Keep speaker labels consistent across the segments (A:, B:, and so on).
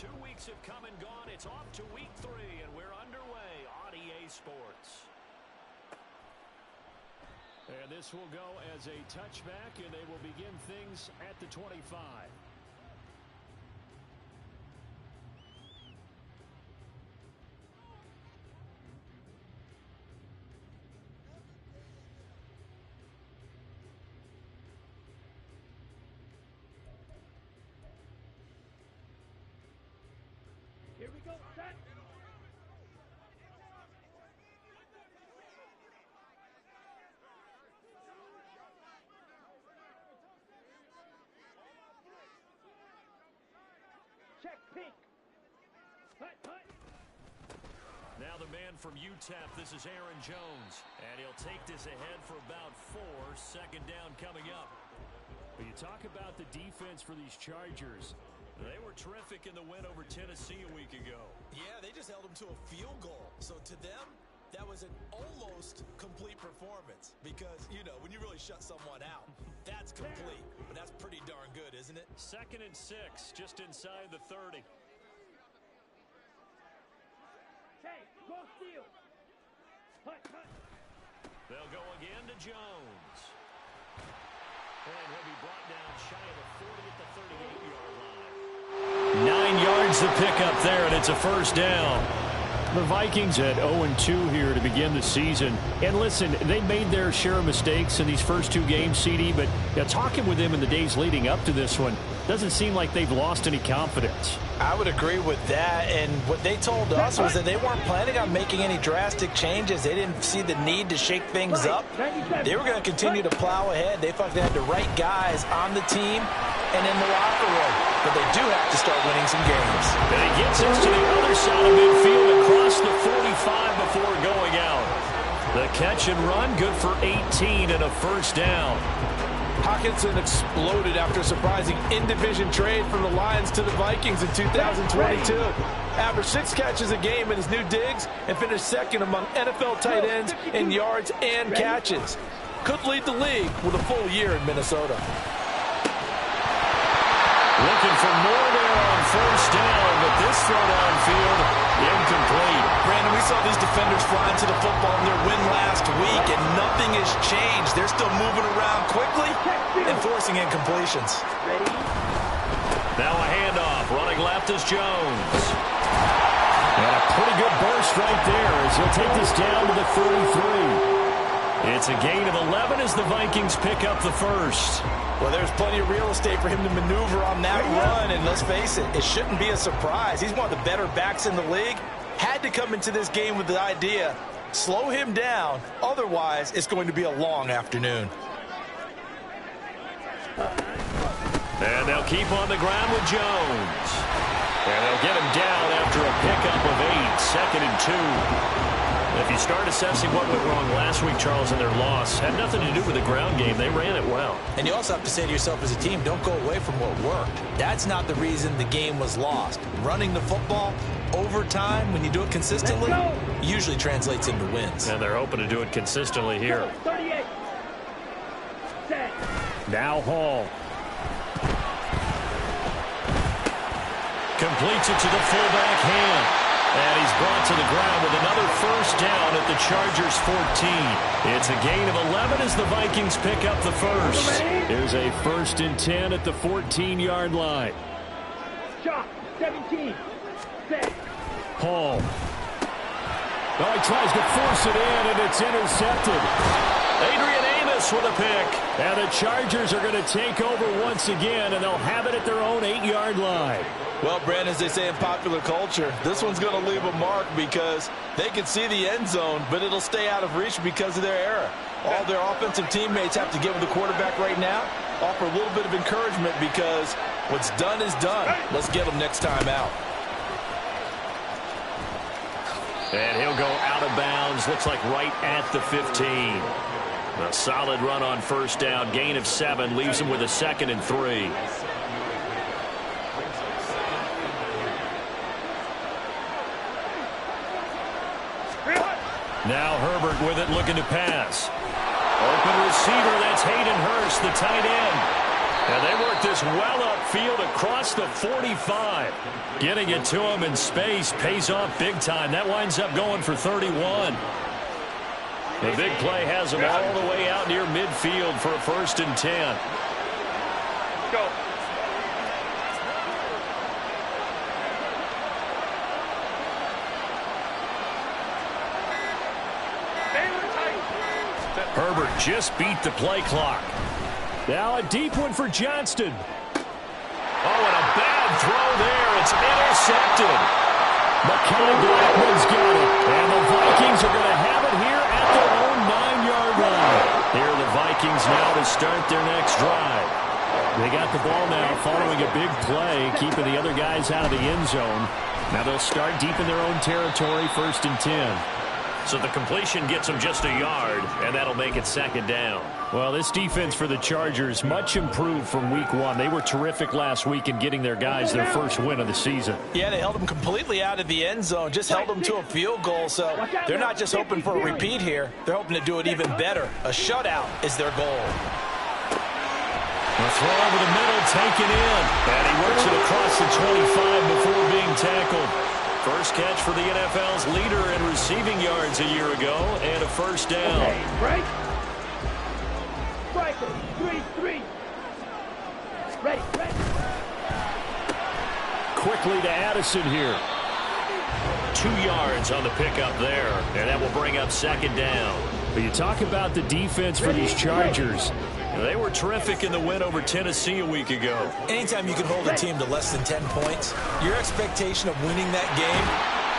A: 2 weeks have come and gone. It's off to week 3, and we're underway on EA Sports. And this will go as a touchback, and they will begin things at the 25.
B: Here we go, set. Check, pink. Hut, hut.
A: Now the man from UTEP, this is Aaron Jones. And he'll take this ahead for about 4. Second down coming up. But you talk about the defense for these Chargers. They were terrific in the win over Tennessee a week ago.
C: Yeah, they just held them to a field goal. So to them, that was an almost complete performance. Because, you know, when you really shut someone out, that's complete. But that's pretty darn good, isn't it?
A: 2nd and 6, just inside the 30.
B: Hey, go steal. Hut, hut.
A: They'll go again to Jones. And he'll be brought down shy of the 40 at the 38-yard line. 9 yards to pick up there, and it's a first down. The Vikings at 0-2 here to begin the season. And listen, they made their share of mistakes in these first 2 games, CD, but talking with them in the days leading up to this one, doesn't seem like they've lost any confidence.
C: I would agree with that, and what they told us was that they weren't planning on making any drastic changes. They didn't see the need to shake things up. They were going to continue to plow ahead. They thought they had the right guys on the team and in the locker room, but they do have to start winning some games.
A: And he gets us to the other side of midfield across the 45 before going out. The catch and run, good for 18 and a first down.
D: Hockenson exploded after a surprising in-division trade from the Lions to the Vikings in 2022. Averaged 6 catches a game in his new digs and finished 2nd among NFL tight ends in yards and catches. Could lead the league with a full year in Minnesota.
A: Looking for more there on first down, but this throw downfield, incomplete.
C: Brandon, we saw these defenders flying to the football in their win last week, and nothing has changed. They're still moving around quickly and forcing incompletions.
A: Now a handoff. Running left is Jones. And a pretty good burst right there as he'll take this down to the 33. It's a gain of 11 as the Vikings pick up the first.
C: Well, there's plenty of real estate for him to maneuver on that run, and let's face it, it shouldn't be a surprise. He's one of the better backs in the league. Had to come into this game with the idea, slow him down, otherwise it's going to be a long afternoon.
A: And they'll keep on the ground with Jones. And they'll get him down after a pickup of 8, 2nd and 2. If you start assessing what went wrong last week, Charles, in their loss, had nothing to do with the ground game. They ran it well.
C: And you also have to say to yourself as a team, don't go away from what worked. That's not the reason the game was lost. Running the football over time, when you do it consistently, usually translates into wins.
A: And they're hoping to do it consistently here.
B: 38. Set.
A: Now Hall. Completes it to the fullback hand. And he's brought to the ground with another first down at the Chargers 14. It's a gain of 11 as the Vikings pick up the first. Here's a 1st and 10 at the 14-yard line.
B: Shot. 17. Set.
A: Hall. Oh, he tries to force it in, and it's intercepted. Adrian Amos with a pick. And the Chargers are going to take over once again, and they'll have it at their own 8-yard line.
D: Well, Brandon, as they say in popular culture, this one's going to leave a mark because they can see the end zone, but it'll stay out of reach because of their error. All their offensive teammates have to get with the quarterback right now, offer a little bit of encouragement because what's done is done. Let's get them next time out.
A: And he'll go out of bounds, looks like right at the 15. A solid run on first down, gain of 7, leaves him with a 2nd and 3. Now Herbert with it, looking to pass. Open receiver, that's Hayden Hurst, the tight end. And they work this well upfield across the 45. Getting it to him in space pays off big time. That winds up going for 31. The big play has him all the way out near midfield for a 1st and 10.
B: Go.
A: Herbert just beat the play clock. Now a deep one for Johnston. Oh, and a bad throw there. It's intercepted. Mekhi Blackmon's got it. And the Vikings are going to have it here at their own 9-yard line. Here are the Vikings now to start their next drive. They got the ball now following a big play, keeping the other guys out of the end zone. Now they'll start deep in their own territory, 1st and 10. So the completion gets them just a yard, and that'll make it 2nd down. Well, this defense for the Chargers, much improved from week 1. They were terrific last week in getting their guys their first win of the season.
C: Yeah, they held them completely out of the end zone, just held them to a field goal. So they're not just hoping for a repeat here. They're hoping to do it even better. A shutout is their goal.
A: A throw over the middle, taken in. And he works it across the 25 before being tackled. First catch for the NFL's leader in receiving yards a year ago, and a 1st down.
B: Okay, right? Striker, 3-3. Ready.
A: Quickly to Addison here. 2 yards on the pickup there, and that will bring up 2nd down. But you talk about the defense for these Chargers. They were terrific in the win over Tennessee a week ago.
C: Anytime you can hold a team to less than 10 points, your expectation of winning that game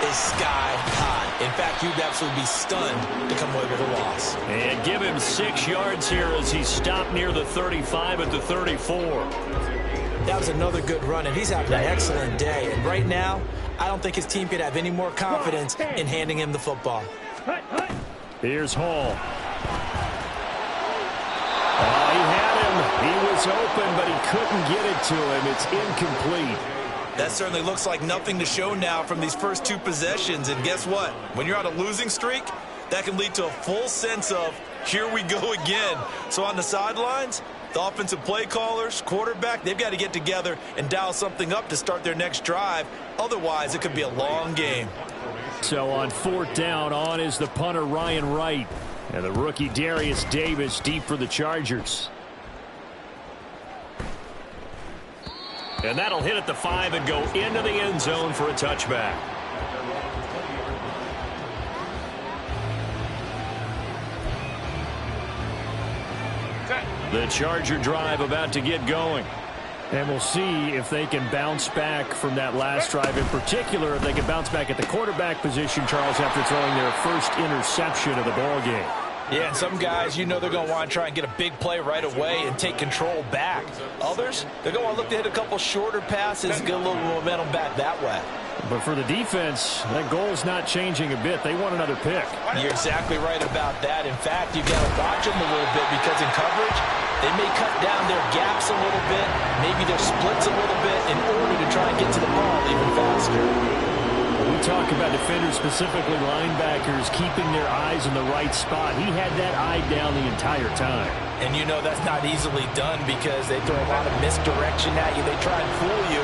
C: is sky high. In fact, you'd absolutely be stunned to come away with a loss.
A: And give him 6 yards here as he stopped near the 35 at the 34.
C: That was another good run, and he's having an excellent day. And right now, I don't think his team could have any more confidence in handing him the football.
A: Here's Hall. He had him. He was open, but he couldn't get it to him. It's incomplete.
C: That certainly looks like nothing to show now from these first 2 possessions. And guess what? When you're on a losing streak, that can lead to a full sense of, here we go again. So on the sidelines, the offensive play callers, quarterback, they've got to get together and dial something up to start their next drive. Otherwise, it could be a long game.
A: So on 4th down, on is the punter, Ryan Wright. And the rookie Darius Davis deep for the Chargers. And that'll hit at the 5 and go into the end zone for a touchback. The Charger drive about to get going. And we'll see if they can bounce back from that last drive. In particular, if they can bounce back at the quarterback position, Charles, after throwing their first interception of the ballgame.
C: Yeah, and some guys, you know they're going to want to try and get a big play right away and take control back. Others, they're going to look to hit a couple shorter passes, get a little momentum back that way.
A: But for the defense, that goal's not changing a bit. They want another pick.
C: You're exactly right about that. In fact, you've got to watch them a little bit because in coverage, they may cut down their gaps a little bit, maybe their splits a little bit in order to try and get to the ball even faster.
A: We talk about defenders, specifically linebackers, keeping their eyes in the right spot. He had that eye down the entire time.
C: And you know that's not easily done because they throw a lot of misdirection at you. They try and fool you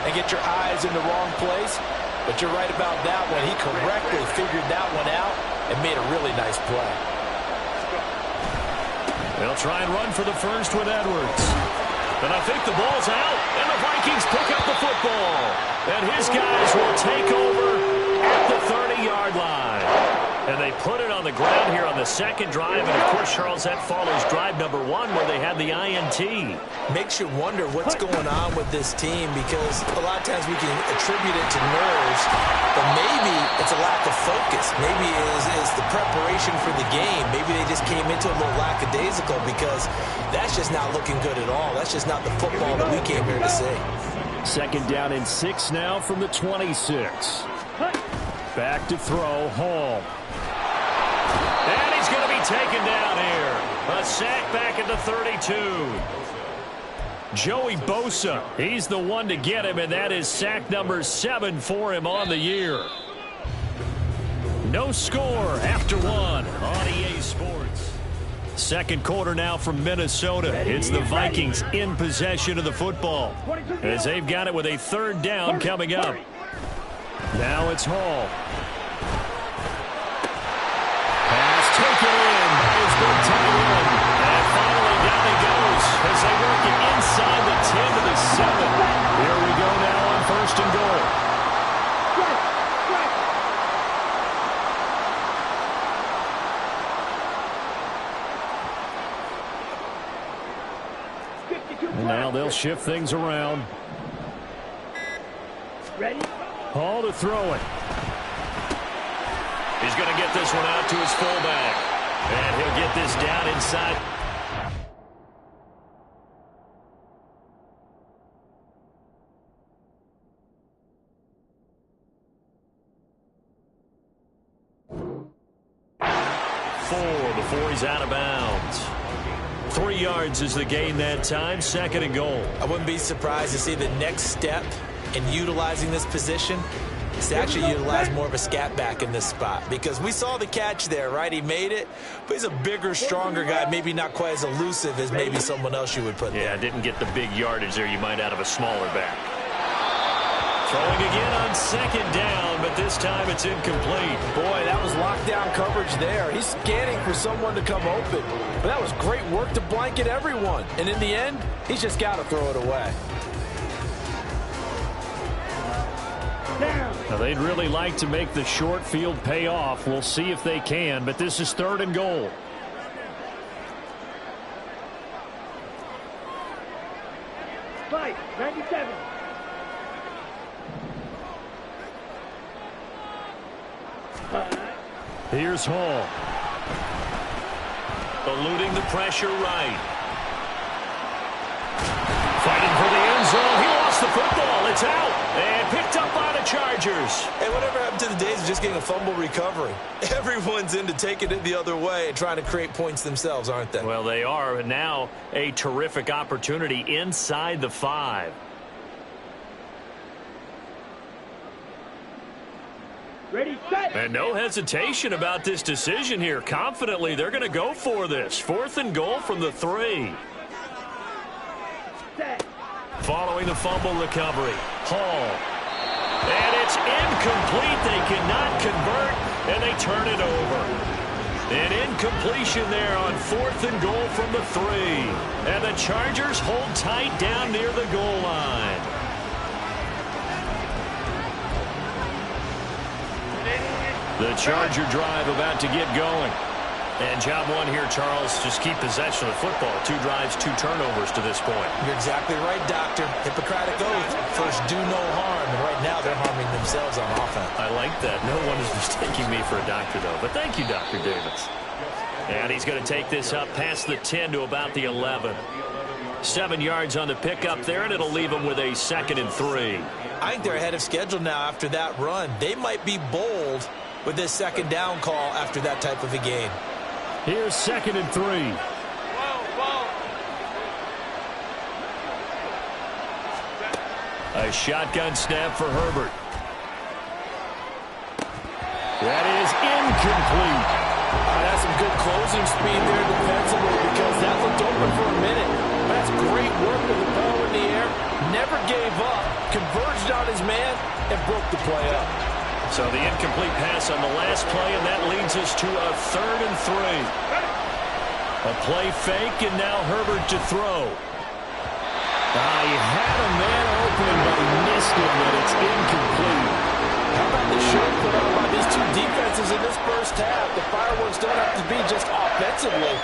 C: and get your eyes in the wrong place. But you're right about that one. He correctly figured that one out and made a really nice play.
A: They'll try and run for the first with Edwards. And I think the ball's out, and the Vikings pick up the football. And his guys will take over at the 30-yard line. And they put it on the ground here on the 2nd drive. And, of course, Charles, that follows drive number 1 where they had the INT.
C: Makes you wonder what's going on with this team because a lot of times we can attribute it to nerves, but maybe it's a lack of focus. Maybe it's the preparation for the game. Maybe they just came into a little lackadaisical because that's just not looking good at all. That's just not the football that we came here to see.
A: 2nd down and 6 now from the 26. Back to throw, Hall. And he's going to be taken down here. A sack back at the 32. Joey Bosa, he's the one to get him, and that is sack number 7 for him on the year. No score after 1 on EA Sports. Second quarter now from Minnesota. It's the Vikings in possession of the football as they've got it with a third down coming up. Now it's Hall. Pass taken in. It's been tied in. And finally down he goes as they work it inside the 10 to the 7. Here we go now on first and goal. And now they'll shift things around.
B: Ready?
A: Hall to throw it. He's going to get this one out to his fullback. And he'll get this down inside. Before he's out of bounds. 3 yards is the gain that time. Second and goal.
C: I wouldn't be surprised to see the next step in utilizing this position is to actually utilize more of a scat back in this spot, because we saw the catch there, right? He made it, but he's a bigger, stronger guy, maybe not quite as elusive as maybe someone else you would put there.
A: Yeah, didn't get the big yardage there you might out of a smaller back. Throwing again on second down, but this time it's incomplete.
D: Boy, that was lockdown coverage there. He's scanning for someone to come open. But that was great work to blanket everyone. And in the end, he's just got to throw it away.
A: Now, they'd really like to make the short field pay off. We'll see if they can, but this is third and goal.
B: Fight, 97.
A: Here's Hall. Eluding the pressure right. Fighting for the end zone. He lost the football. It's out. And picked up by the Chargers.
C: Hey, whatever happened to the days of just getting a fumble recovery? Everyone's into taking it the other way and trying to create points themselves, aren't they?
A: Well, they are. And now a terrific opportunity inside the 5.
B: Ready, set.
A: And no hesitation about this decision here. Confidently, they're going to go for this. 4th and goal from the 3.
B: Set.
A: Following the fumble recovery, Hall. And it's incomplete. They cannot convert, and they turn it over. An incompletion there on 4th and goal from the 3. And the Chargers hold tight down near the goal line. The Charger drive about to get going. And job one here, Charles, just keep possession of the football. 2 drives, 2 turnovers to this point.
C: You're exactly right, Doctor. Hippocratic oath. First, do no harm. And right now, they're harming themselves on offense.
A: I like that. No one is mistaking me for a doctor, though. But thank you, Dr. Davis. And he's going to take this up past the 10 to about the 11. 7 yards on the pickup there, and it'll leave them with a 2nd and 3.
C: I think they're ahead of schedule now after that run. They might be bold with this 2nd down call after that type of a game.
A: Here's 2nd and 3. A shotgun snap for Herbert. That is incomplete.
D: That's some good closing speed there defensively, because that looked open for a minute. That's great work with the ball in the air. Never gave up, converged on his man, and broke the play up.
A: So the incomplete pass on the last play, and that leads us to a 3rd and 3. A play fake, and now Herbert to throw. He had a man open, but he missed him, and it's incomplete.
D: How about the show put up by these 2 defenses in this first half? The fireworks don't have to be just offensively.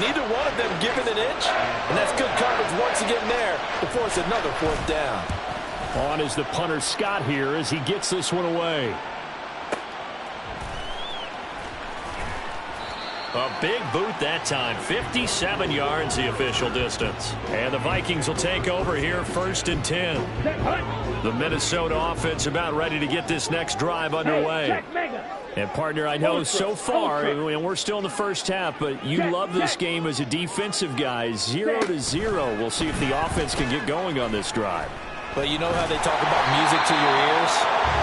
D: Neither one of them given an inch, and that's good coverage once again there to force another 4th down.
A: On is the punter Scott here as he gets this one away. A big boot that time. 57 yards the official distance. And the Vikings will take over here 1st and 10. The Minnesota offense about ready to get this next drive underway. And, partner, I know so far, and we're still in the first half, but you love this game as a defensive guy. 0-0. We'll see if the offense can get going on this drive.
C: But you know how they talk about music to your ears?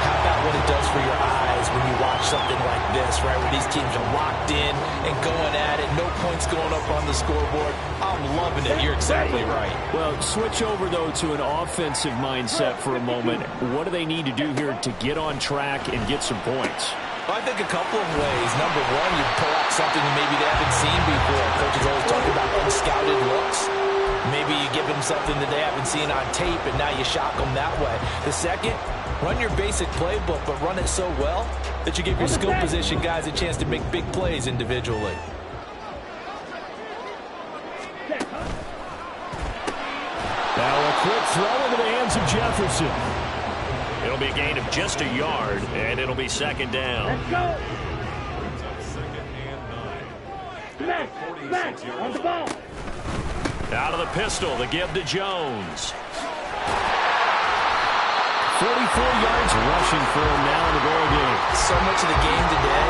C: How about what it does for your eyes when you watch something like this, right? Where these teams are locked in and going at it. No points going up on the scoreboard. I'm loving it. You're exactly right.
A: Well, switch over, though, to an offensive mindset for a moment. What do they need to do here to get on track and get some points?
C: I think a couple of ways. Number one, you pull out something that maybe they haven't seen before. Coaches always talk about unscouted looks. Maybe you give them something that they haven't seen on tape, and now you shock them that way. The second, run your basic playbook, but run it so well that you give your skill position guys a chance to make big plays individually.
A: Now a quick throw into the hands of Jefferson. It'll be a gain of just a yard, and it'll be second down.
B: Let's go. Smash, on the ball.
A: Out of the pistol, the give to Jones. 44 yards rushing for him now in the ball game.
C: So much of the game today,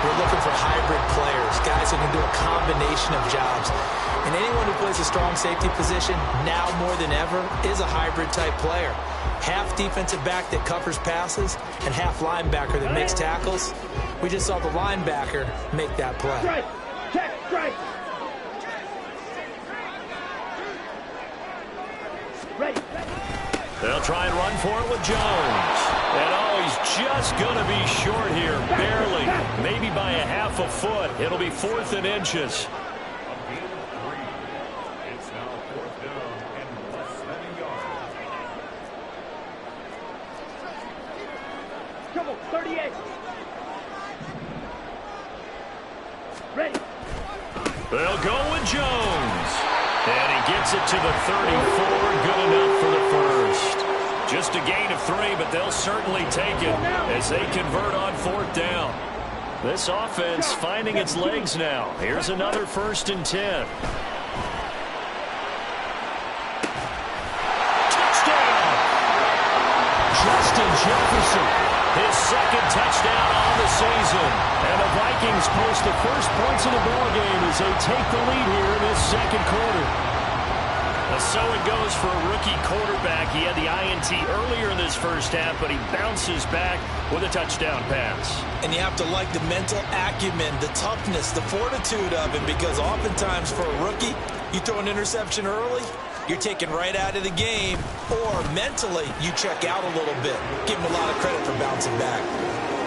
C: we're looking for hybrid players, guys who can do a combination of jobs. And anyone who plays a strong safety position, now more than ever, is a hybrid-type player. Half defensive back that covers passes and half linebacker that makes tackles. We just saw the linebacker make that play.
B: Strike, check, strike. Ready.
A: They'll try and run for it with Jones. And oh, he's just going to be short here, barely, maybe by a half a foot. It'll be 4th and inches.
E: It's now 4th down and less than a yard.
B: Come on, 38. Ready.
A: They'll go with Jones. And he gets it to the 34. Good enough for the first. Just a gain of 3, but they'll certainly take it as they convert on 4th down. This offense finding its legs now. Here's another 1st and 10. Touchdown! Justin Jefferson, his 2nd touchdown on the season. And the Vikings post the first points of the ballgame as they take the lead here in this 2nd quarter. So it goes for a rookie quarterback. He had the INT earlier in this first half, but he bounces back with a touchdown pass.
C: And you have to like the mental acumen, the toughness, the fortitude of him, because oftentimes for a rookie, you throw an interception early, you're taken right out of the game, or mentally you check out a little bit. Give him a lot of credit for bouncing back.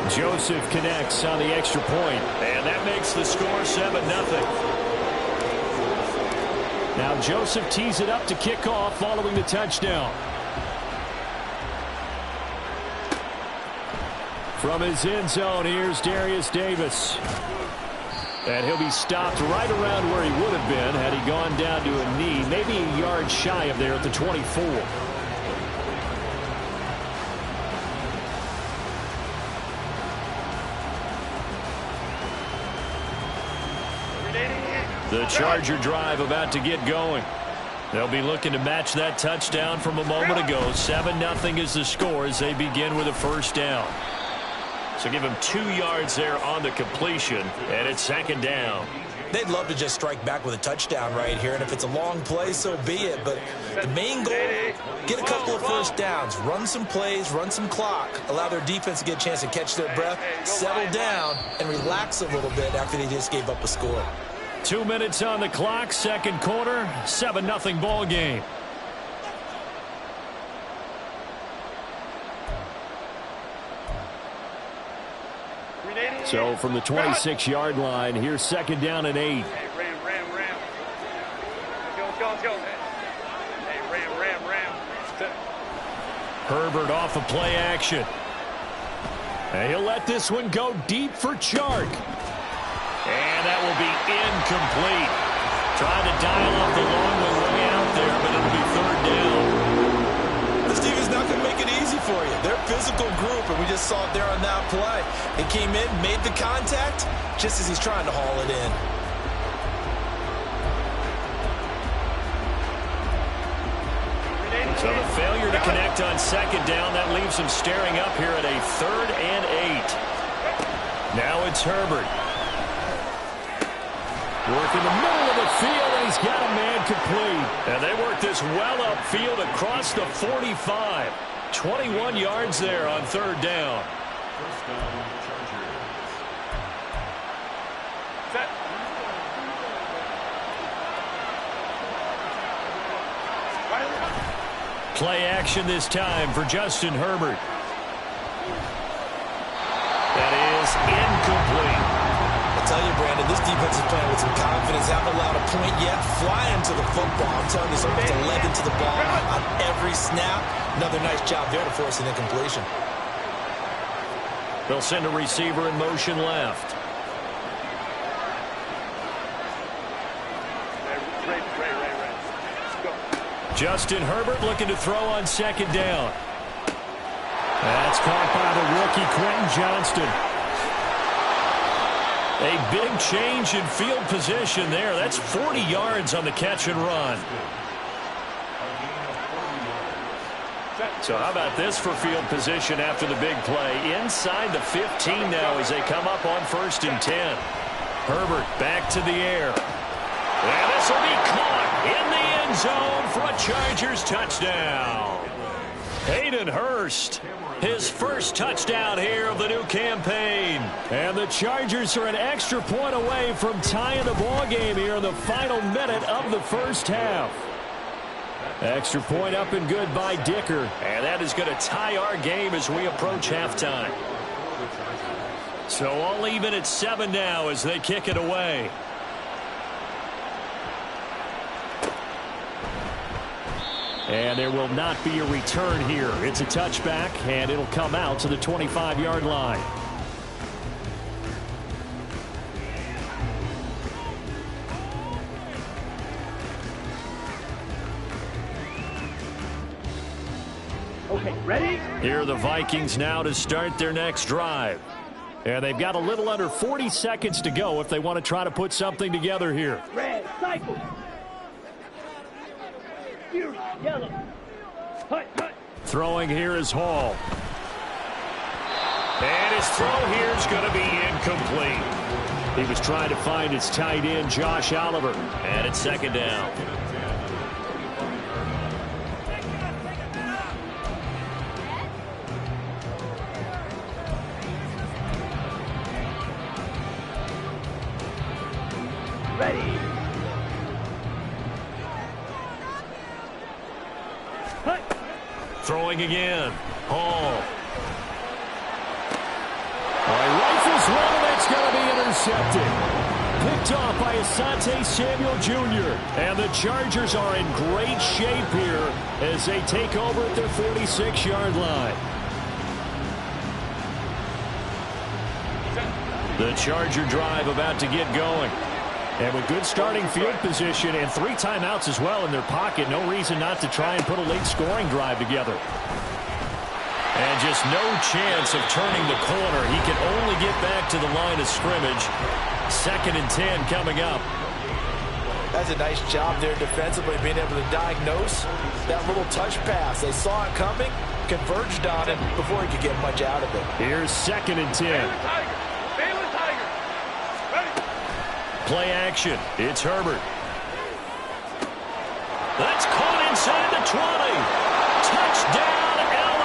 A: Joseph connects on the extra point, and that makes the score 7-0. Now Joseph tees it up to kick off following the touchdown. From his end zone, here's Darius Davis. And he'll be stopped right around where he would have been had he gone down to a knee, maybe a yard shy of there at the 24. The Charger drive about to get going. They'll be looking to match that touchdown from a moment ago. 7-0 is the score as they begin with a 1st down. So give him 2 yards there on the completion, and it's 2nd down.
C: They'd love to just strike back with a touchdown right here, and if it's a long play, so be it. But the main goal, get a couple of 1st downs, run some plays, run some clock, allow their defense to get a chance to catch their breath, settle down, and relax a little bit after they just gave up a score.
A: 2 minutes on the clock, 2nd quarter, 7-0 ball game. So from the 26-yard line, here's 2nd down and 8.
F: Hey, ram. Let's go. Hey, ram.
A: Herbert off of play action. And he'll let this one go deep for Chark. And that will be incomplete. Trying to dial up the long way out there, but it'll be 3rd down.
C: This team is not going to make it easy for you. They're a physical group, and we just saw it there on that play. He came in, made the contact, just as he's trying to haul it in.
A: So the failure to connect on 2nd down, that leaves him staring up here at a 3rd and 8. Now it's Herbert. Working the middle of the field, and he's got a man complete. And they work this well upfield across the 45. 21 yards there on third down.
E: First down, Chargers.
F: Set.
A: Play action this time for Justin Herbert. That is incomplete.
C: I tell you, Brandon, this defense is playing with some confidence. Haven't allowed a point yet. Flying to the football. I'm telling you, it's almost 11 to the ball on every snap. Another nice job there to force an incompletion.
A: They'll send a receiver in motion left.
F: Ray. Let's go.
A: Justin Herbert looking to throw on second down. That's caught by the rookie Quentin Johnston. A big change in field position there. That's 40 yards on the catch and run. So how about this for field position after the big play? Inside the 15 now as they come up on 1st and 10. Herbert back to the air. And this will be caught in the end zone for a Chargers touchdown. Hayden Hurst, his first touchdown here of the new campaign. And the Chargers are an extra point away from tying the ball game here in the final minute of the first half. Extra point up and good by Dicker. And that is going to tie our game as we approach halftime. So all even at 7 now as they kick it away. And there will not be a return here. It's a touchback, and it'll come out to the 25-yard line.
B: Okay, ready?
A: Here are the Vikings now to start their next drive. And they've got a little under 40 seconds to go if they want to try to put something together here.
B: Red, cycle. Fury, yellow. Hut.
A: Throwing here is Hall. And his throw here is going to be incomplete. He was trying to find his tight end, Josh Oliver. And it's second down.
B: Ready. Hut.
A: Throwing again. Hall. Rifles one, and that's going to be intercepted. Picked off by Asante Samuel Jr. And the Chargers are in great shape here as they take over at their 46-yard line. The Charger drive about to get going. And with good starting field position and 3 timeouts as well in their pocket, no reason not to try and put a late scoring drive together. And just no chance of turning the corner. He can only get back to the line of scrimmage. 2nd and 10 coming up.
C: That's a nice job there defensively, being able to diagnose that little touch pass. They saw it coming, converged on it before he could get much out of it.
A: Here's 2nd and 10.
F: Baylor Tiger. Ready.
A: Play action. It's Herbert. That's caught inside the 20. Touchdown, LA.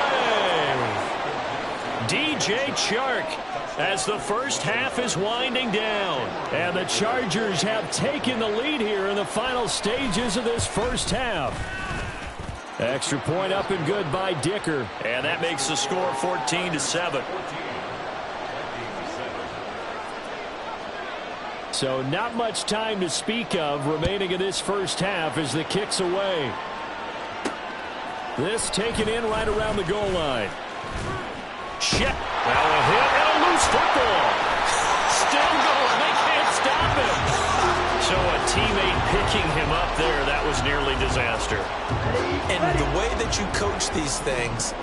A: DJ Chark as the first half is winding down. And the Chargers have taken the lead here in the final stages of this first half. Extra point up and good by Dicker. And that makes the score 14-7. So not much time to speak of remaining in this first half as the kick's away. This taken in right around the goal line. Check. Now a hit and a loose football. Still going. They can't stop him. So a teammate picking him up there, that was nearly disaster.
C: And the way that you coach these things,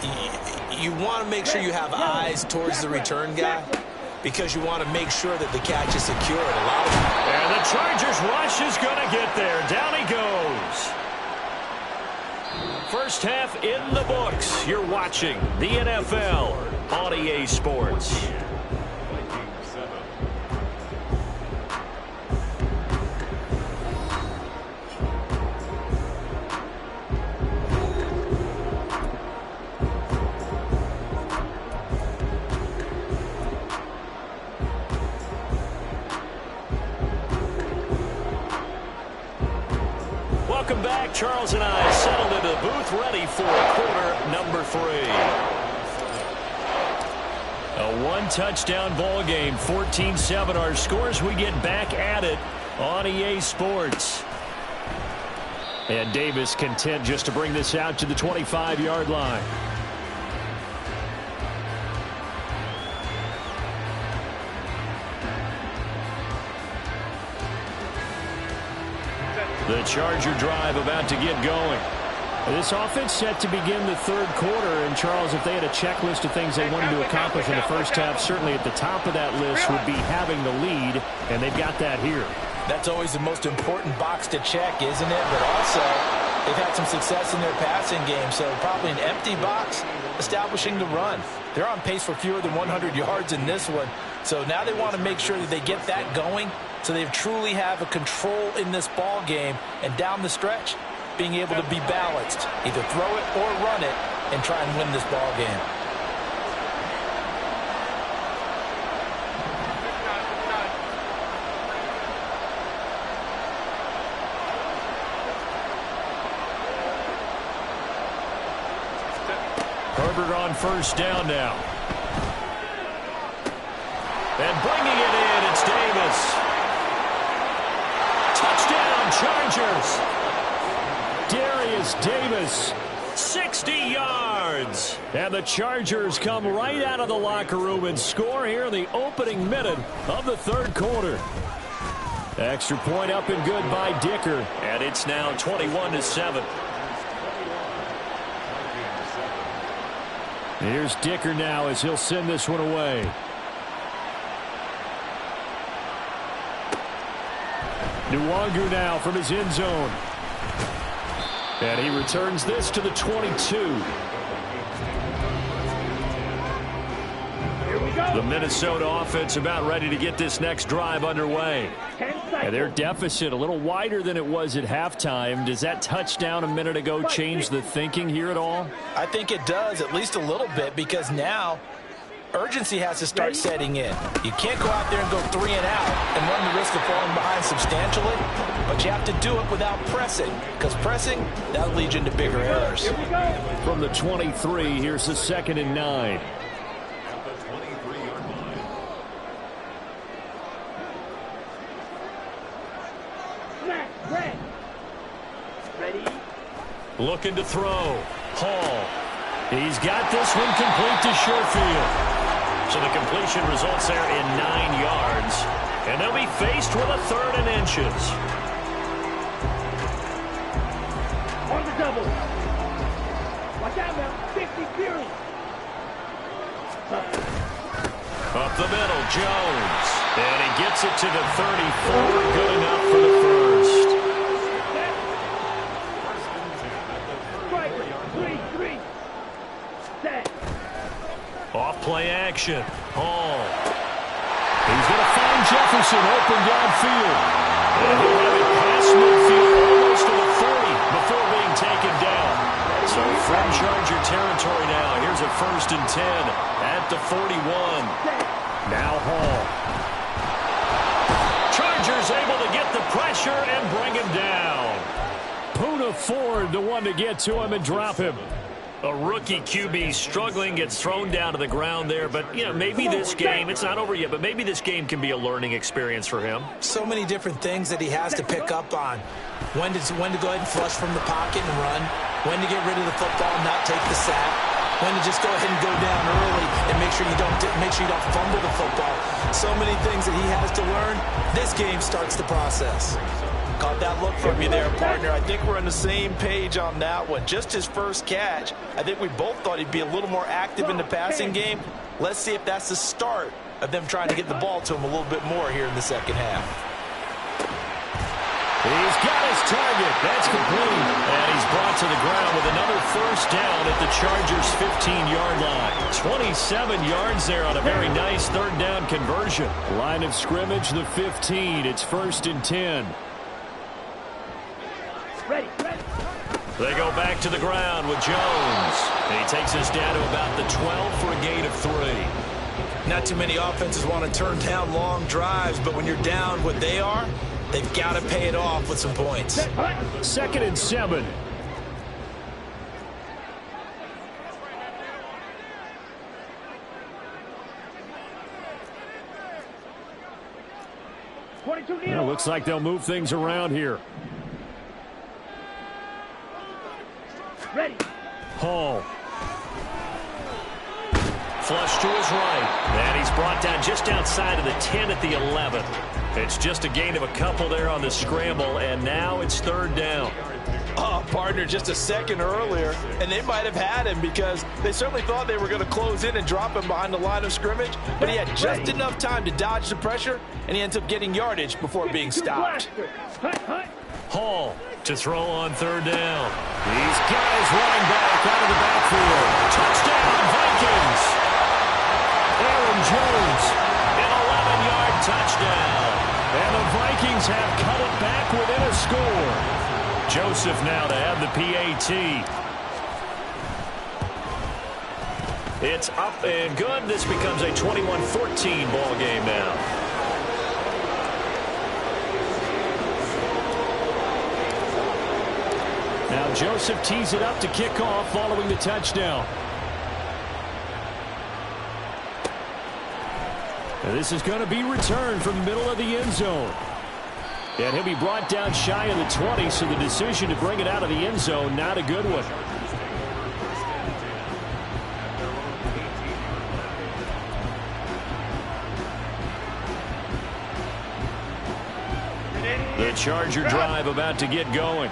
C: you want to make sure you have eyes towards the return guy, because you want to make sure that the catch is secured.
A: And the Chargers rush is going to get there. Down he goes. First half in the books. You're watching the NFL on EA Sports. Charles and I settled into the booth ready for quarter number 3. A one-touchdown ball game, 14-7 our scores. We get back at it on EA Sports. And Davis content just to bring this out to the 25-yard line. The Charger drive about to get going. This offense set to begin the third quarter. And, Charles, if they had a checklist of things they wanted to accomplish in the first half, certainly at the top of that list would be having the lead, and they've got that here.
C: That's always the most important box to check, isn't it? But also, they've had some success in their passing game, so probably an empty box establishing the run. They're on pace for fewer than 100 yards in this one, so now they want to make sure that they get that going so they truly have a control in this ball game, and down the stretch, being able to be balanced, either throw it or run it, and try and win this ball game.
A: Herbert on first down now. And bringing it in, it's Davis. Touchdown, Chargers. Darius Davis, 60 yards. And the Chargers come right out of the locker room and score here in the opening minute of the third quarter. Extra point up and good by Dicker. And it's now 21-7. Here's Dicker now as he'll send this one away. Nwangu now from his end zone. And he returns this to the 22.
B: Here we go.
A: The Minnesota offense about ready to get this next drive underway.
B: 10
A: And
B: seconds.
A: their deficit a little wider than it was at halftime. Does that touchdown a minute ago change the thinking here at all?
C: I think it does, at least a little bit, because now urgency has to start setting in. You can't go out there and go 3 and out and run the risk of falling behind substantially, but you have to do it without pressing, because pressing, that'll lead you into bigger errors.
B: Here we go.
A: From the 23, here's the 2nd and 9.
B: Snap, red. Ready.
A: Looking to throw. Hall. He's got this one complete to Sherfield. So the completion results there in 9 yards. And they'll be faced with a 3rd and inches.
B: On the double. Watch out now. 50 Fury.
A: Up the middle, Jones. And he gets it to the 34. Good enough for the first.
B: Striker. 3-3. Set.
A: Off play action. Hall. He's going to find Jefferson open downfield. And he'll have it past midfield almost to the 30 before being taken down. So from Charger territory now. Here's a 1st and 10 at the 41. Now Hall. Chargers able to get the pressure and bring him down. Poona Ford, the one to get to him and drop him. A rookie QB struggling, gets thrown down to the ground there. But, you know, maybe this game, it's not over yet, but maybe this game can be a learning experience for him.
C: So many different things that he has to pick up on. When to go ahead and flush from the pocket and run. When to get rid of the football and not take the sack. When to just go ahead and go down early and make sure you don't fumble the football. So many things that he has to learn. This game starts the process. Caught that look from you there, partner. I think we're on the same page on that one. Just his first catch. I think we both thought he'd be a little more active in the passing game. Let's see if that's the start of them trying to get the ball to him a little bit more here in the second half.
A: He's got his target. That's complete. And he's brought to the ground with another first down at the Chargers' 15-yard line. 27 yards there on a very nice 3rd down conversion. Line of scrimmage, the 15. It's 1st and 10.
B: Ready, ready.
A: They go back to the ground with Jones. And he takes us down to about the 12 for a gain of 3.
C: Not too many offenses want to turn down long drives, but when you're down what they are, They've got to pay it off with some points.
A: 2nd and 7. Well, looks like they'll move things around here.
B: Ready.
A: Hall. Flush to his right. And he's brought down just outside of the 10 at the 11. It's just a gain of a couple there on the scramble, and now it's 3rd down.
D: Partner, just a second earlier, and they might have had him because they certainly thought they were going to close in and drop him behind the line of scrimmage, but he had just enough time to dodge the pressure, and he ends up getting yardage before being stopped.
A: Hall to throw on 3rd down. These guys running back out of the backfield. Touchdown, Vikings! Aaron Jones, an 11-yard touchdown. And the Vikings have cut it back within a score. Joseph now to have the PAT. It's up and good. This becomes a 21-14 ball game now. Now Joseph tees it up to kick off following the touchdown. And this is going to be returned from the middle of the end zone. And he'll be brought down shy of the 20, so the decision to bring it out of the end zone, not a good one. The Charger drive about to get going.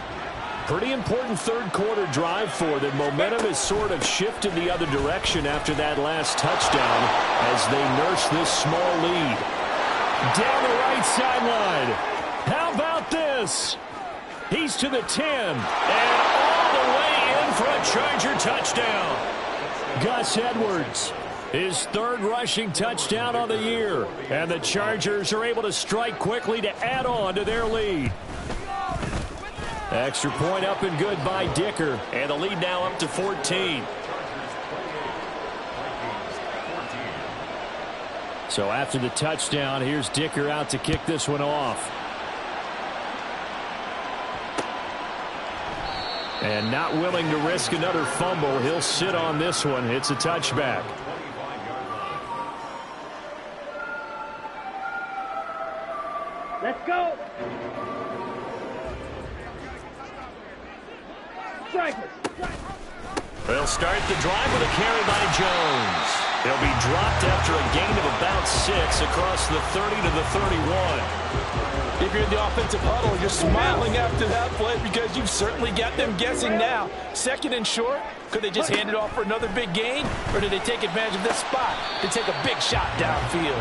A: Pretty important 3rd quarter drive for them. Momentum has sort of shifted the other direction after that last touchdown as they nurse this small lead. Down the right sideline. How about this? He's to the 10, and all the way in for a Charger touchdown. Gus Edwards, his 3rd rushing touchdown on the year, and the Chargers are able to strike quickly to add on to their lead. Extra point up and good by Dicker, and the lead now up to 14. So after the touchdown, here's Dicker out to kick this one off. And not willing to risk another fumble. He'll sit on this one. It's a touchback.
B: Let's go. Strikers.
A: They'll start the drive with a carry by Jones. He'll be dropped after a gain of about 6 across the 30 to the 31.
D: If you're in the offensive huddle, you're smiling after that play because you've certainly got them guessing now. 2nd and short, could they just hand it off for another big gain, or did they take advantage of this spot to take a big shot downfield?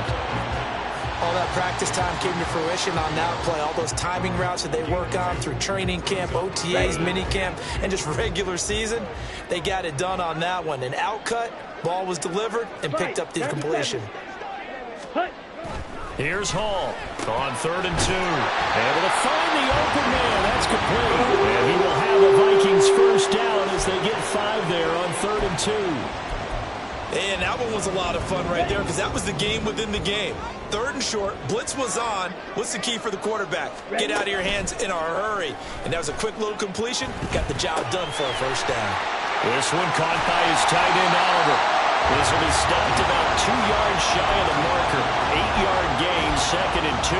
C: All that practice time came to fruition on that play. All those timing routes that they work on through training camp, OTAs, minicamp, and just regular season, they got it done on that one. An outcut, ball was delivered, and picked up the completion.
A: Here's Hall on 3rd and 2. Able to find the open man. That's complete. And he will have the Vikings 1st down as they get 5 there on 3rd and 2.
C: And that one was a lot of fun right there because that was the game within the game. 3rd and short, blitz was on. What's the key for the quarterback? Get out of your hands in a hurry. And that was a quick little completion. Got the job done for a 1st down.
A: This one caught by his tight end, Oliver. This will be stopped about 2 yards shy of the marker. 8-yard gain, 2nd and 2.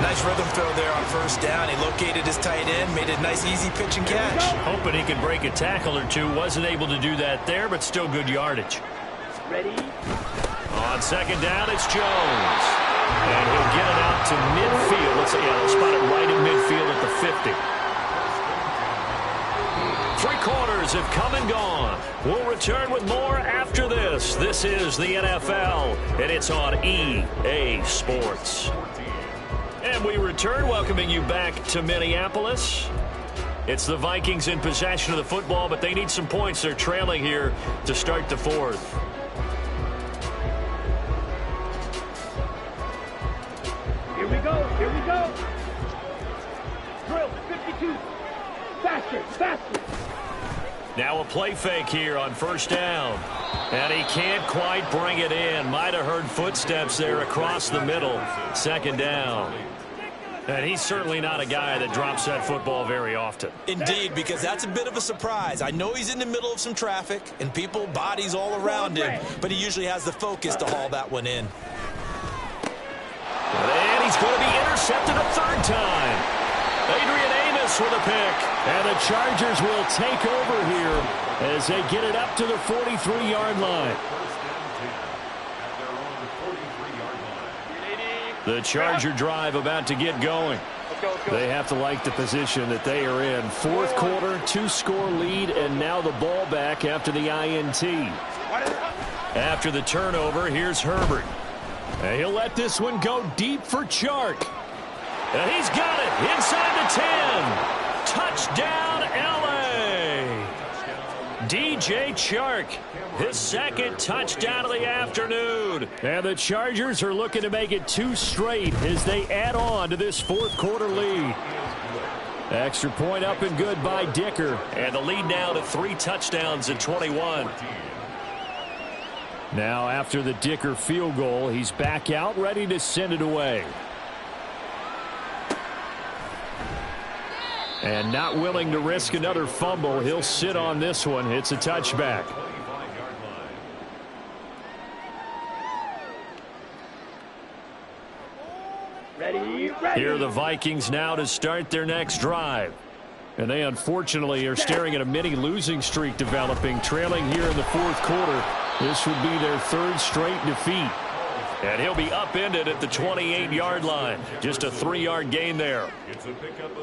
C: Nice rhythm throw there on 1st down. He located his tight end, made a nice easy pitch and catch.
A: Hoping he could break a tackle or two. Wasn't able to do that there, but still good yardage.
B: Ready?
A: On 2nd down, it's Jones. And he'll get it out to midfield. They'll spot it right in midfield at the 50. 3 quarters have come and gone. We'll return with more after this. This is the NFL, and it's on EA Sports. And we return, welcoming you back to Minneapolis. It's the Vikings in possession of the football, but they need some points. They're trailing here to start the 4th.
B: Here we go. Here we go. Drill 52. Faster. Faster.
A: Now a play fake here on 1st down. And he can't quite bring it in. Might have heard footsteps there across the middle. 2nd down. And he's certainly not a guy that drops that football very often.
C: Indeed, because that's a bit of a surprise. I know he's in the middle of some traffic and people, bodies all around him, but he usually has the focus to haul that one in.
A: And he's going to be intercepted a third time. Adrian Amos with a pick. And the Chargers will take over here as they get it up to the 43-yard line. The Charger drive about to get going. They have to like the position that they are in. Fourth quarter, 2-score lead, and now the ball back after the INT. After the turnover, here's Herbert. And he'll let this one go deep for Chark. And he's got it inside the 10. Touchdown, L.A. DJ Chark, his second touchdown of the afternoon. And the Chargers are looking to make it 2 straight as they add on to this fourth quarter lead. Extra point up and good by Dicker. And the lead now to 3 touchdowns at 21. Now after the Dicker field goal, he's back out ready to send it away. And not willing to risk another fumble, he'll sit on this one. It's a touchback.
B: Ready.
A: Here are the Vikings now to start their next drive. And they unfortunately are staring at a mini losing streak developing, trailing here in the fourth quarter. This would be their 3rd straight defeat. And he'll be upended at the 28-yard line. Just a 3-yard gain there.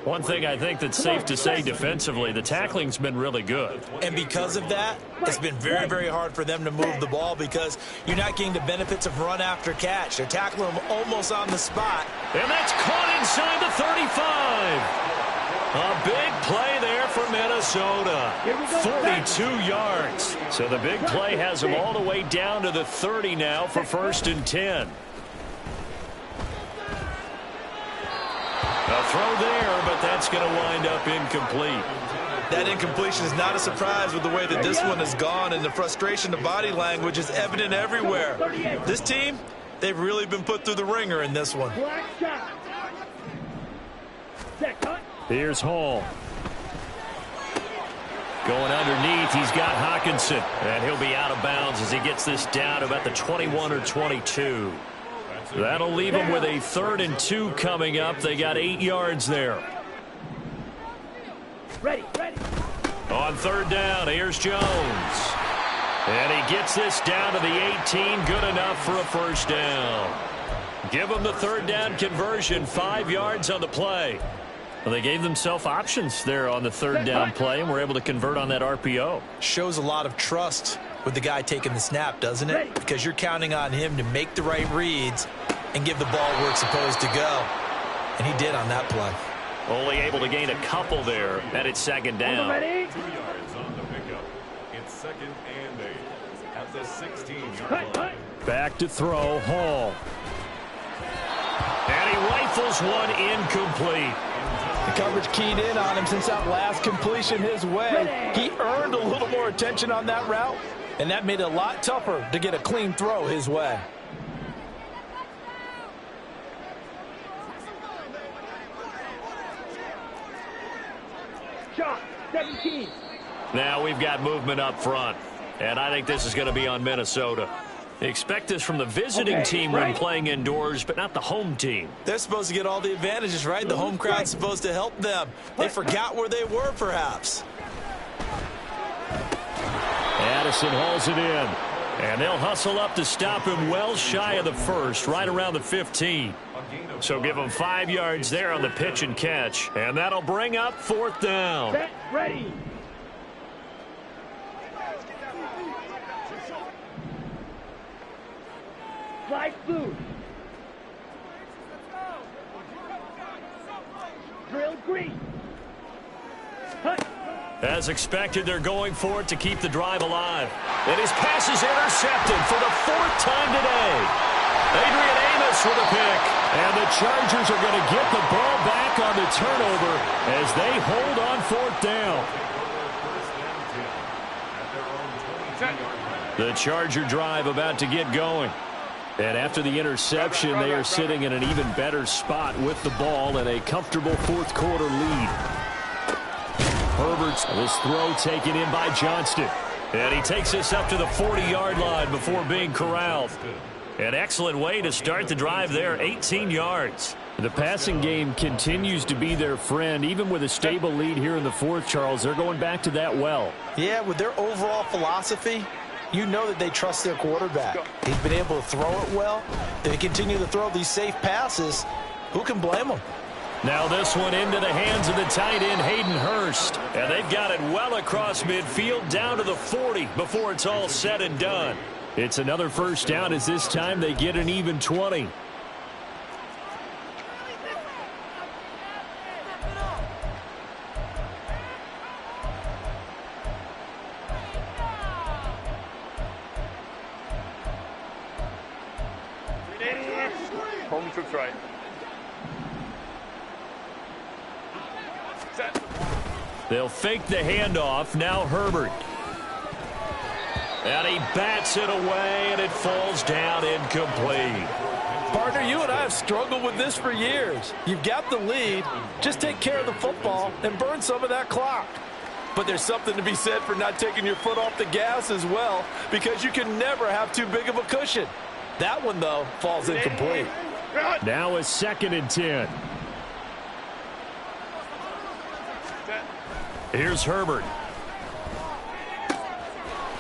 A: One thing I think that's safe to say defensively, the tackling's been really good.
C: And because of that, it's been very, very hard for them to move the ball because you're not getting the benefits of run after catch. They're tackling them almost on the spot.
A: And that's caught inside the 35. A big play there for Minnesota. 42 yards. So the big play has them all the way down to the 30 now for 1st and 10. A throw there, but that's going to wind up incomplete.
C: That incompletion is not a surprise with the way that this one has gone, and the frustration, the body language is evident everywhere. This team, they've really been put through the ringer in this one.
A: Here's Hall. Going underneath, he's got Hockenson. And he'll be out of bounds as he gets this down to about the 21 or 22. That'll leave him with a 3rd and 2 coming up. They got 8 yards there.
B: Ready.
A: On 3rd down, here's Jones. And he gets this down to the 18. Good enough for a 1st down. Give him the 3rd down conversion. 5 yards on the play. Well, they gave themselves options there on the 3rd down play and were able to convert on that RPO.
C: Shows a lot of trust with the guy taking the snap, doesn't it? Because you're counting on him to make the right reads and give the ball where it's supposed to go. And he did on that play.
A: Only able to gain a couple there, and it's 2nd down.
E: 2 yards on the pickup. It's 2nd and 8 at the 16-yard line.
A: Back to throw, Hall. And he rifles one incomplete.
D: The coverage keyed in on him since that last completion his way. He earned a little more attention on that route, and that made it a lot tougher to get a clean throw his way.
B: Shot, 17.
A: Now we've got movement up front, and I think this is going to be on Minnesota. Expect this from the visiting team when playing indoors, but not the home team.
C: They're supposed to get all the advantages, right? The home crowd's supposed to help them. They forgot where they were, perhaps.
A: Addison hauls it in, and they'll hustle up to stop him well shy of the 1st, right around the 15. So give him 5 yards there on the pitch and catch, and that'll bring up 4th down.
B: Set, ready. Slide through. Drill green. Hut.
A: As expected, they're going for it to keep the drive alive. And his pass is intercepted for the 4th time today. Adrian Amos with a pick. And the Chargers are going to get the ball back on the turnover as they hold on 4th down. The Charger drive about to get going. And after the interception, they are sitting in an even better spot with the ball and a comfortable fourth-quarter lead. Herbert's this throw taken in by Johnston. And he takes this up to the 40-yard line before being corralled. An excellent way to start the drive there, 18 yards. The passing game continues to be their friend. Even with a stable lead here in the fourth, Charles, they're going back to that well.
C: Yeah, with their overall philosophy, you know that they trust their quarterback. He's been able to throw it well. They continue to throw these safe passes. Who can blame them?
A: Now this one into the hands of the tight end, Hayden Hurst. And they've got it well across midfield down to the 40 before it's all said and done. It's another first down as this time they get an even 20.
F: Home troops right. Set.
A: They'll fake the handoff. Now Herbert. And he bats it away, and it falls down incomplete.
D: Partner, you and I have struggled with this for years. You've got the lead. Just take care of the football and burn some of that clock. But there's something to be said for not taking your foot off the gas as well, because you can never have too big of a cushion. That one, though, falls incomplete.
A: Now a 2nd and 10. Here's Herbert.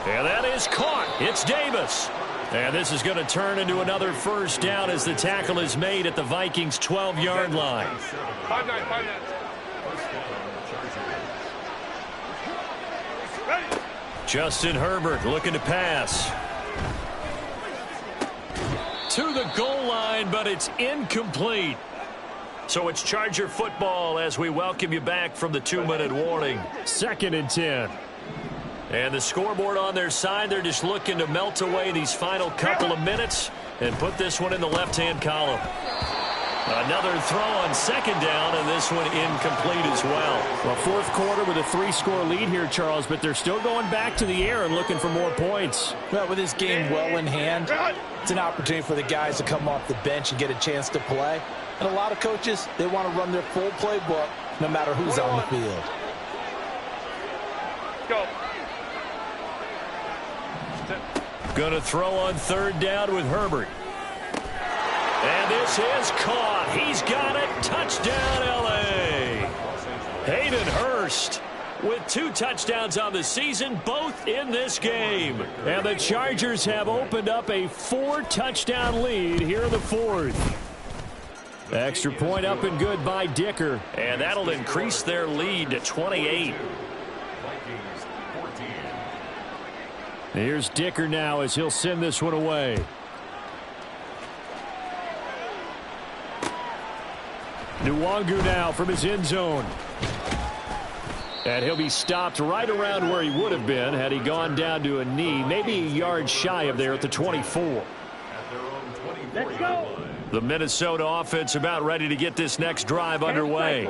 A: And that is caught. It's Davis. And this is going to turn into another first down as the tackle is made at the Vikings' 12-yard line.
F: 5-9. Ready.
A: Justin Herbert looking to pass. To the goal line, but it's incomplete. So it's Charger football as we welcome you back from the 2-minute warning. 2nd and 10. And the scoreboard on their side, they're just looking to melt away these final couple of minutes and put this one in the left-hand column. Another throw on 2nd down, and this one incomplete as well.
D: Well, fourth quarter with a 3-score lead here, Charles, but they're still going back to the air and looking for more points.
C: Well, with this game well in hand, it's an opportunity for the guys to come off the bench and get a chance to play. And a lot of coaches, they want to run their full playbook no matter who's on the field.
F: Go.
A: Going to throw on 3rd down with Herbert. And this is caught. He's got it. Touchdown, L.A. Hayden Hurst with 2 touchdowns on the season, both in this game. And the Chargers have opened up a 4-touchdown lead here in the fourth. Extra point up and good by Dicker. And that'll increase their lead to 28. Here's Dicker now as he'll send this one away. Nwangu now from his end zone. And he'll be stopped right around where he would have been had he gone down to a knee, maybe a yard shy of there at the 24.
B: Let's go.
A: The Minnesota offense about ready to get this next drive underway.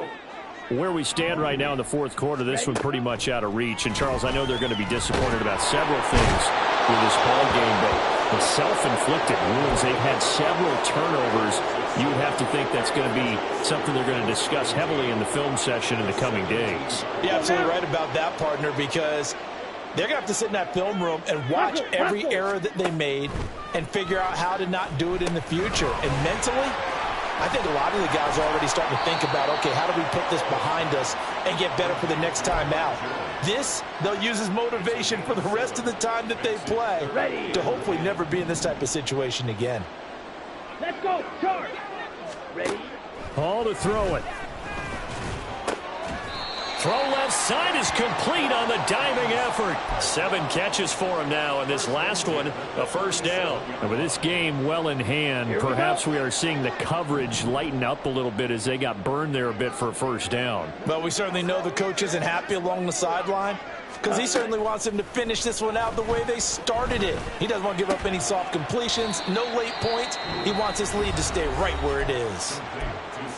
D: Where we stand right now in the fourth quarter, this one pretty much out of reach. And, Charles, I know they're going to be disappointed about several things with this ball game, but the self-inflicted wounds, they've had several turnovers. You would have to think that's going to be something they're going to discuss heavily in the film session in the coming days.
C: You're absolutely right about that, partner, because they're going to have to sit in that film room and watch every error that they made and figure out how to not do it in the future. And mentally, I think a lot of the guys are already starting to think about, okay, how do we put this behind us and get better for the next time out? This, they'll use as motivation for the rest of the time that they play to hopefully never be in this type of situation again.
B: Let's go. Charge. Ready.
A: Hall to throw it. Throw left side is complete on the diving effort. 7 catches for him now, and this last one, a first down.
D: And with this game well in hand, perhaps we are seeing the coverage lighten up a little bit as they got burned there a bit for a first down.
C: But we certainly know the coach isn't happy along the sideline because he certainly wants them to finish this one out the way they started it. He doesn't want to give up any soft completions, no late points. He wants his lead to stay right where it is.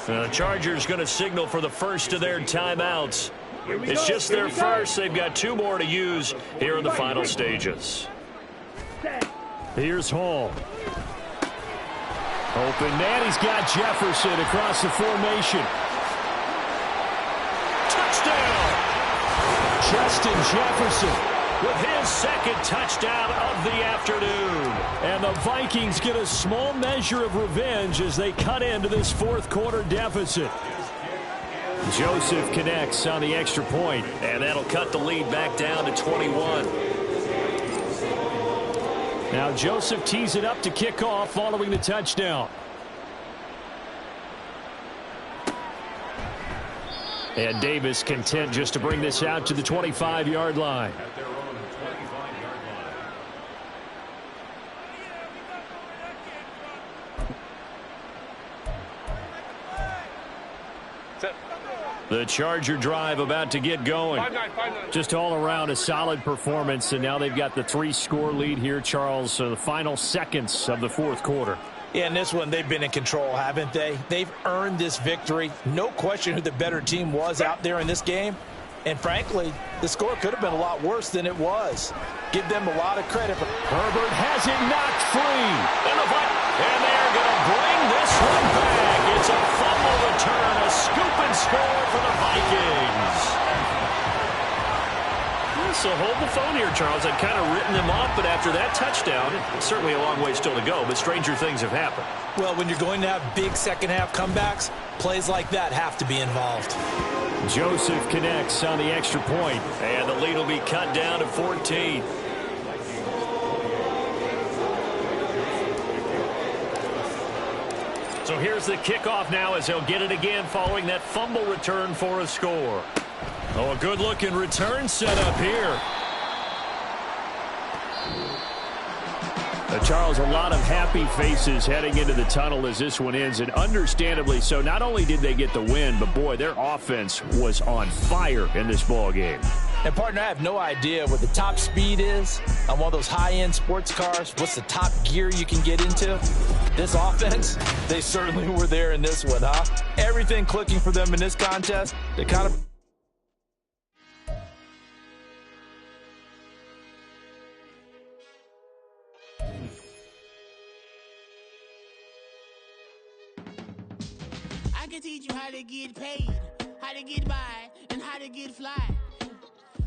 A: The Chargers going to signal for the first of their timeouts. It's just their first. They've got 2 more to use here in the final stages.
D: Here's Hall.
A: Open man, he's got Jefferson across the formation. Touchdown! Justin Jefferson with his second touchdown of the afternoon. And the Vikings get a small measure of revenge as they cut into this fourth quarter deficit. Joseph connects on the extra point, and that'll cut the lead back down to 21. Now Joseph tees it up to kick off following the touchdown. And Davis content just to bring this out to the 25-yard line.
E: At their own 25-yard line.
F: Set.
A: The Charger drive about to get going.
F: 5-9.
A: Just all around a solid performance, and now they've got the 3-score lead here, Charles. So the final seconds of the fourth quarter.
C: Yeah, in this one, they've been in control, haven't they? They've earned this victory. No question who the better team was out there in this game. And frankly, the score could have been a lot worse than it was. Give them a lot of credit.
A: Herbert has it knocked free. And they're going to bring this one back. It's a fumble return, a scoop and score for the Vikings. So hold the phone here, Charles. I'd kind of written them off, but after that touchdown, it's certainly a long way still to go, but stranger things have happened.
C: Well, when you're going to have big second-half comebacks, plays like that have to be involved.
A: Joseph connects on the extra point, and the lead will be cut down to 14. So here's the kickoff now as they'll get it again following that fumble return for a score. Oh, a good-looking return set up here. Charles, a lot of happy faces heading into the tunnel as this one ends, and understandably so. Not only did they get the win, but, boy, their offense was on fire in this ball game.
C: And, partner, I have no idea what the top speed is on one of those high-end sports cars. What's the top gear you can get into? This offense, they certainly were there in this one, huh? Everything clicking for them in this contest. They kind of...
G: I can teach you how to get paid, how to get by, and how to get fly.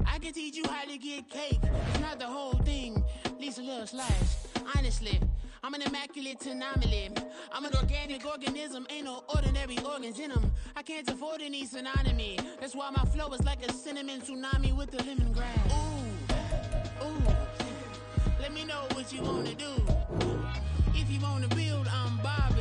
G: I can teach you how to get cake. It's not the whole thing, at least a little slice. Honestly, I'm an immaculate anomaly. I'm an organic organism, ain't no ordinary organs in them. I can't afford any synonymy. That's why my flow is like a cinnamon tsunami with the lemongrass. Ooh, ooh. Let me know what you wanna do. If you wanna build, I'm Bobby.